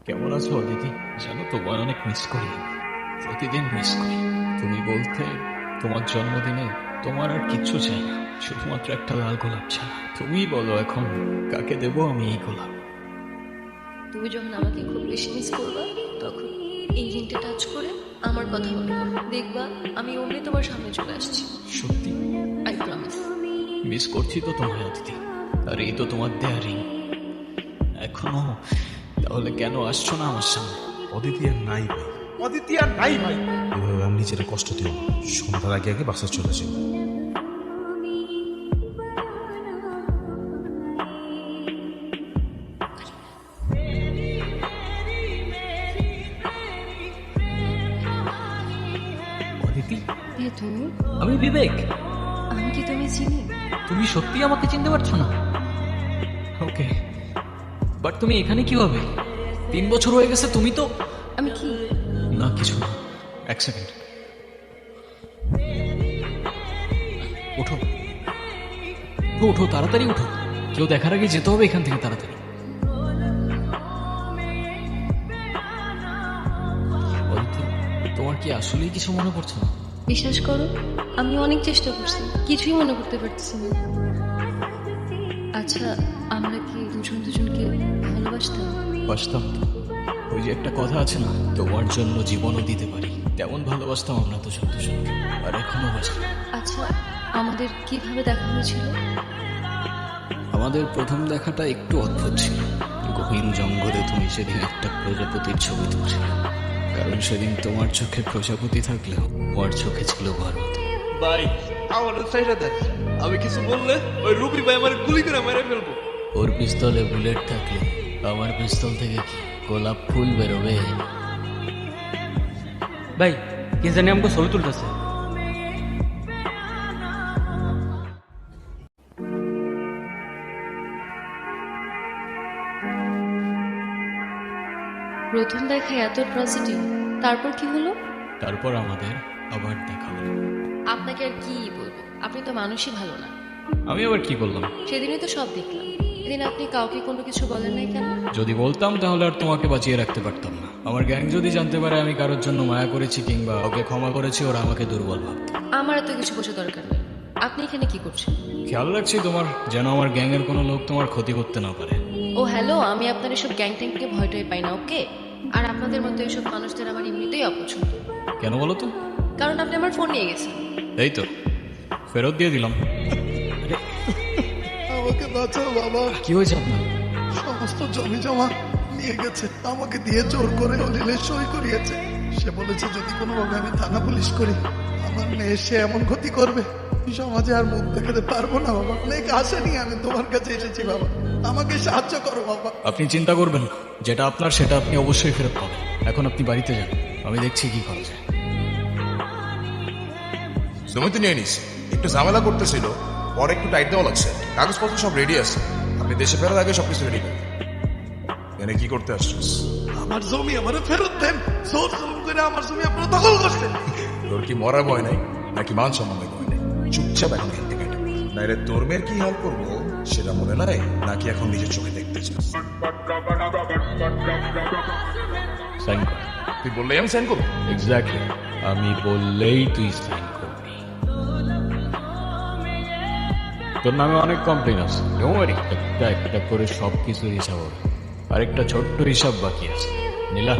কেমন আছো অদিতি? জানো তোমার অনেক মিস করি, প্রতিদিন মিস করি। তুমি বলতে তোমার জন্মদিনে তোমার আর কিচ্ছু চাই না, শুধুমাত্র একটা লাল গোলাপ ছাড়া। তুমি বলো এখন কাকে দেবো আমি এই গোলাপ? তুমি যখন আমাকে খুব বেশি মিস করবা তখন এই রিংটা টাচ করে আমার কথা মনে করো, দেখবা আমি অমনি তোমার সামনে চলে আসছি। সত্যি আই প্রমিস। মিস করছি তো তোমায় অদিতি, আর এই তো তোমার দেয়া রিং এখনো। তাহলে কেন আসছো না আমার সামনে? অদিতি আর নাই ভাই, অদিতি আর নাই ভাই। এভাবে আমি নিজের কষ্ট দিও না। সন্ধ্যার আগে আগে বাসা চলে যাও। অদিতি, তুমি? আমি বিবেক। আমি কি তুমি চিনি? তুমি সত্যি আমাকে চিনতে পারছো না? ওকে, বাট তুমি এখানে কিভাবে? 3 বছর হয়ে গেছে, তুমি তো... আমি কি? না কিছু না, এক সেকেন্ড। ওঠো ওঠো, তাড়াতাড়ি ওঠো, কেউ দেখার আগে যেতে হবে এখান থেকে তাড়াতাড়ি। অদিতি, তোমার কি আসলেই কিছু মনে পড়ছে না? বিশ্বাস করো, আমি অনেক চেষ্টা করছি, কিছুই মনে করতে পারতেছি না। আচ্ছা, আমরা কি দুজন দুজনকে ভালোবাসতাম? বাসতাম তো। ওই যে একটা কথা আছে না, তোমার জন্য জীবনও দিতে পারি, তেমন ভালোবাসতাম আমরা দুজন দুজনকে, আর এখনো বাসি। আচ্ছা, আমাদের কিভাবে দেখা হয়েছিল? আমাদের প্রথম দেখাটা একটু অদ্ভুত ছিল। গভীর জঙ্গলে তুমি সেদিন একটা প্রজাপতির ছবি তুলছিলে, কারণ সেদিন তোমার চোখে প্রজাপতি থাকলেও তোমার চোখে ছিল ভারত। ভাই আমার সাইডে দেখ, আমি কিছু বললে ওই রুবি ভাই আমার গুলি করে মেরে ফেলবো। ওর পিস্তলে বুলেট থাকলে আমার পিস্তল থেকে কি গোলাপ ফুল বেরোবে? ভাই কি জানি আমাকে ছবি তুলতেছে। প্রথম দেখায় এত ট্র্যাজেডি, তারপর কি হলো? তারপর আমাদের আবার দেখা হলো। আপনাকে আর কি বলবো, আপনি তো মানুষই ভালো না। আমি আবার কি করলাম? সেদিনই তো সব দেখলাম। সেদিন আপনি কাউকে কোনো কিছু বলেন নাই কেন? যদি বলতাম তাহলে আর তোমাকে বাঁচিয়ে রাখতে পারতাম না। আমার গ্যাং যদি জানতে পারে আমি কারোর জন্য মায়া করেছি কিংবা ওকে ক্ষমা করেছি, ওরা আমাকে দুর্বল ভাবত। আমার তো কিছু বোঝা দরকার নেই। আপনি এখানে কি করছেন? খেয়াল রাখছি তোমার, যেন আমার গ্যাংয়ের কোনো লোক তোমার ক্ষতি করতে না পারে। ও হ্যালো, আমি আপনার এসব গ্যাং ট্যাংকে ভয়টাই পাই না, ওকে? আর আপনাদের মতো এসব মানুষদের আমার এমনিতেই অপছন্দ। কেন বলো তো? কারণ আপনি আমার ফোন নিয়ে গেছেন। এই তো ফেরত দিয়ে দিলাম। আমাকে বাঁচাও বাবা, কি হয়েছে আপনার? সমস্ত জমি জমা নিয়ে গেছে, আমাকে দিয়ে জোর করে দলিলে সই করিয়েছে। সে বলেছে যদি কোনোভাবে আমি থানা পুলিশ করি, আমার মেয়ে সে এমন ক্ষতি করবে সমাজে আর মুখ দেখাতে পারবো না বাবা। অনেক আশা নিয়ে আমি তোমার কাছে এসেছি বাবা, আমাকে সাহায্য করো বাবা। আপনি চিন্তা করবেন না, যেটা আপনার সেটা আপনি অবশ্যই ফেরত পাবেন। এখন আপনি বাড়িতে যান, আমি দেখছি কি করা যায়। জমি তো নিয়ে নিস, একটু ঝামেলা করতেছিল, পরে একটু টাইট দেওয়া লাগছে। কাগজপত্র সব রেডি আছে, আপনি দেশে ফেরার আগে সবকিছু রেডি করেন। এখানে কি করতে আসছিস? আমার জমি আমার ফেরত দেন, জোর জুলুম করে আমার জমি আপনারা দখল করছেন। তোর কি মরার ভয় নাই নাকি মান সম্মানের ভয় নাই? চুপচাপ এখন এখান থেকে হাঁটো। নাইলে তোর মেয়ের কি হাল করবো সেটা মনে নাই নাকি এখন নিজের চোখে দেখতে চাস? সাইন কর। তুই বললেই আমি সাইন করবো? এক্স্যাক্টলি, আমি বললেই তুই সাইন করবি। তোর নামে অনেক কমপ্লেন আছে, ডোন্ট ওয়ারি, একটা একটা করে সব কিছুর হিসাব হবে। আরেকটা ছোট্ট হিসাব বাকি আছে, নীলা।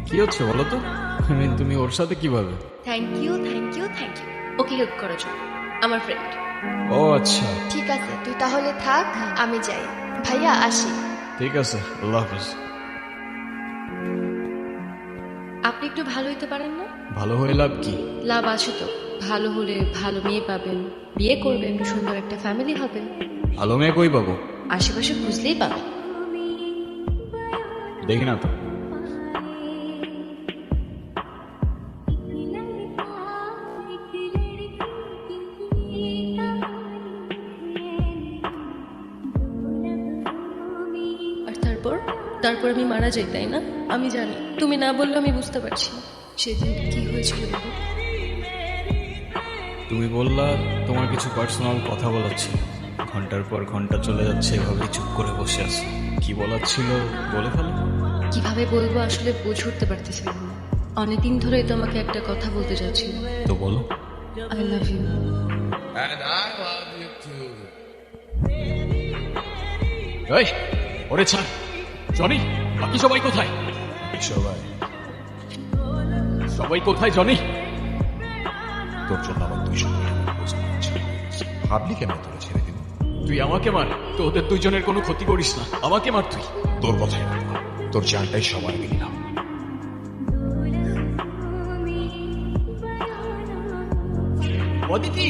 কি হচ্ছে বলো তো? তুমি ওর সাথে কিভাবে? Thank you, thank you, thank you okay help করার জন্য। আমার ফ্রেন্ড। ও আচ্ছা, ঠিক আছে, তুই তাহলে থাক, আমি যাই। ভাইয়া আসি। ঠিক আছে, আল্লাহ হাফিজ। আপনি একটু ভালো হইতে পারেন না? ভালো হয়ে লাভ কি? লাভ আছে তো, ভালো হলে ভালো মেয়ে পাবেন, বিয়ে করবেন, সুন্দর একটা ফ্যামিলি হবে। ভালো মেয়ে কই পাবো? আশেপাশে খুঁজলেই পাবেন। দেখি না তো। আর তারপর তার তারপর আমি মারা যাই, তাই না? আমি জানি, তুমি না বললে আমি বুঝতে পারছি না সেদিন কি হয়েছিল বাবু। তুমি বললা তোমার কিছু পার্সোনাল কথা বলার ছিল। ঘন্টার পর ঘন্টা চলে যাচ্ছে, এভাবেই চুপ করে বসে আছো। কি বলার ছিল বলে ফেলো। কিভাবে বলবো আসলে বুঝে উঠতে পারতেছিলাম না। অনেকদিন ধরেই তোমাকে একটা কথা বলতে চাচ্ছি। তো বলো। I love you. এই ওরে ছাড়। জনি, বাকি সবাই কোথায়? সবাই সবাই কোথায় জনি? তোর জন্য আমার 200 ভাবলি কেন তোরা ছেড়ে দিন? তুই আমাকে মার, তো ওদের দুইজনের কোনো ক্ষতি করিস না। আমাকে মার তুই। তোর কথাই বলবো, তোর জানটাই সবার আগে নিলাম। অদিতি,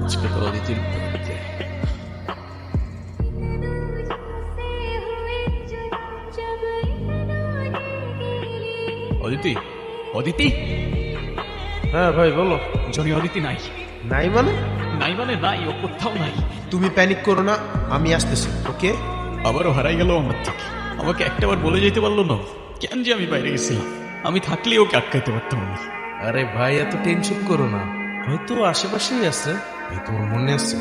আজকে তো অদিতির birthday। অদিতি, অদিতি, হ্যাঁ ভাই বলো। জনি অদিতি নাই। নাই মানে? নাই মানে নাই, ও কোথাও নাই। তুমি প্যানিক করো না, আমি আসতেছি। ওকে? আবারও হারাই গেল আমার থেকে। আমাকে একটাবার বলে যেতে পারলো না কেন যে আমি বাইরে গেছিলাম। আমি থাকলে ওকে আটকাইতে পারতাম না। আরে ভাই এত টেনশন করো না, হয়তো আশেপাশেই আছে। এই তোমার মনে আছে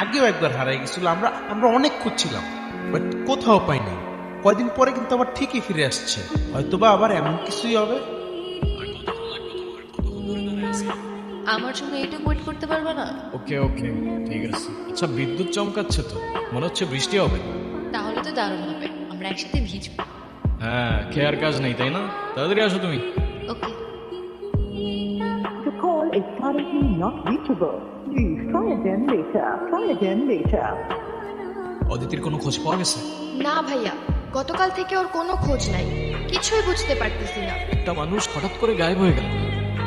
আগেও একবার হারাই গেছিল, আমরা অনেক খুঁজছিলাম, বাট কোথাও পাই নাই। কয়দিন পরে কিন্তু আবার ঠিকই ফিরে আসছে। হয়তোবা আবার এমন কিছুই হবে। আমার জন্য এইটুকু ওয়েট করতে পারবে না? ওকে ওকে, ঠিক আছে। আচ্ছা, বিদ্যুৎ চমকাচ্ছে তো, মনে হচ্ছে বৃষ্টি হবে। তাহলে তো দারুণ হবে, আমরা একসাথে ভিজবো। হ্যাঁ, খেয়ার কাজ নেই তাই না? তাড়াতাড়ি আসো তুমি। ওকে। The call is currently not reachable. Please try again later. Try again later. অদিতির কোনো খোঁজ পাওয়া গেছে? না ভাইয়া, গতকাল থেকে ওর কোনো খোঁজ নাই। কিছুই বুঝতে পারতেছি না। একটা মানুষ হঠাৎ করে গায়েব হয়ে গেল,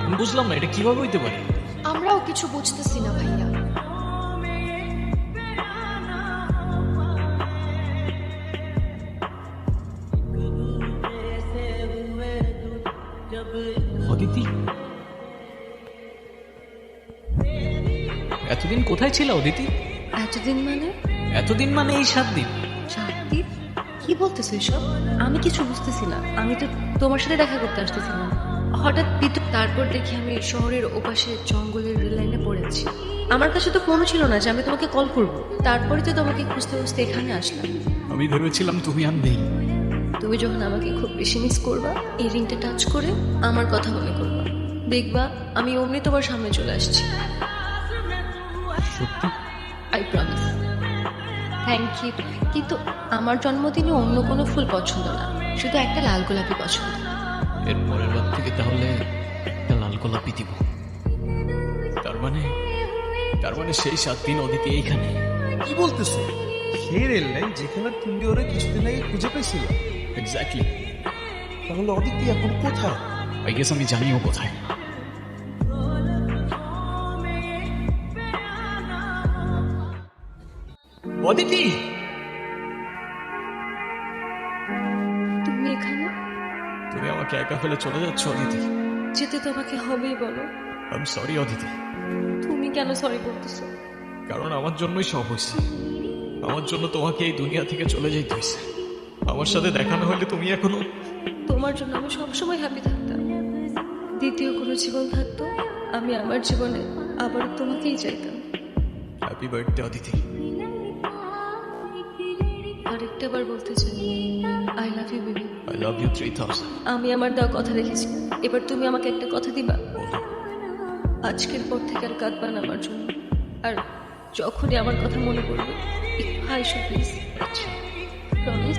আমি বুঝলাম না এটা কিভাবে হইতে পারে। আমরাও কিছু বুঝতেছি না ভাইয়া। অদিতি, এতদিন কোথায় ছিল অদিতি? এতদিন মানে? এতদিন মানে এই 7 দিন। 7 দিন? কি বলতেছো এসব? আমি কিছু বুঝতেছি না। আমি তো তোমার সাথে দেখা করতে আসতেছিলাম, হঠাৎ বিদ্যুৎ। তারপর দেখি আমি শহরের ওপাশে জঙ্গলের রেল লাইনে পড়েছি। আমার কাছে তো ফোনও ছিল না যে আমি তোমাকে কল করব। তারপরে তো তোমাকে খুঁজতে খুঁজতে এখানে আসলাম। আমি ভেবেছিলাম তুমি আর নেই। তুমি যখন আমাকে খুব বেশি মিস করবা, এই রিংটা টাচ করে আমার কথা মনে করবা, দেখবা আমি অমনি তোমার সামনে চলে আসছি। সত্যি? I promise. Thank you. কিন্তু আমার জন্মদিনে অন্য কোনো ফুল পছন্দ না, শুধু একটা লাল গোলাপি পছন্দ। এর পরের বার থেকে তাহলে একটা লাল গোলাপি দিব। তার মানে সেই 7 দিন অদিতি এইখানে। কি বলতেছো? সেই রেল লাইন যেখানে তুমি ওরা কিছুদিন আগে খুঁজে পেয়েছিল? এক্স্যাক্টলি। তাহলে অদিতি এখন কোথায়? আই গেস আমি জানিও কোথায়। অদিতি, তুমি এখানে? তুমি আমাকে একা ফেলে চলে যাচ্ছ অদিতি। যেতে তোমাকে হবেই, বলো। I am sorry Aditi. তুমি কেন সরি বলতেছো? কারণ আমার জন্যই সব হয়েছে। আমার জন্য তোমাকে এই দুনিয়া থেকে চলে যেতে হয়েছে। আমার সাথে দেখানো হলে তুমি এখনো। তোমার জন্য আমি সবসময় হ্যাপি থাকতাম। দ্বিতীয় কোনো জীবন থাকতো, আমি আমার জীবনে আবার তোমাকেই চাইতাম। Happy birthday Aditi. আরেকটা বার বলতে চাই, I love you baby. I love you 3000। আমি আমার দেওয়া কথা রেখেছি, এবার তুমি আমাকে একটা কথা দিবা? আজকের পর থেকে আর কাঁদবা না আমার জন্য, আর যখনই আমার কথা মনে পড়বে একটু হাসো প্লিজ। প্রমিস?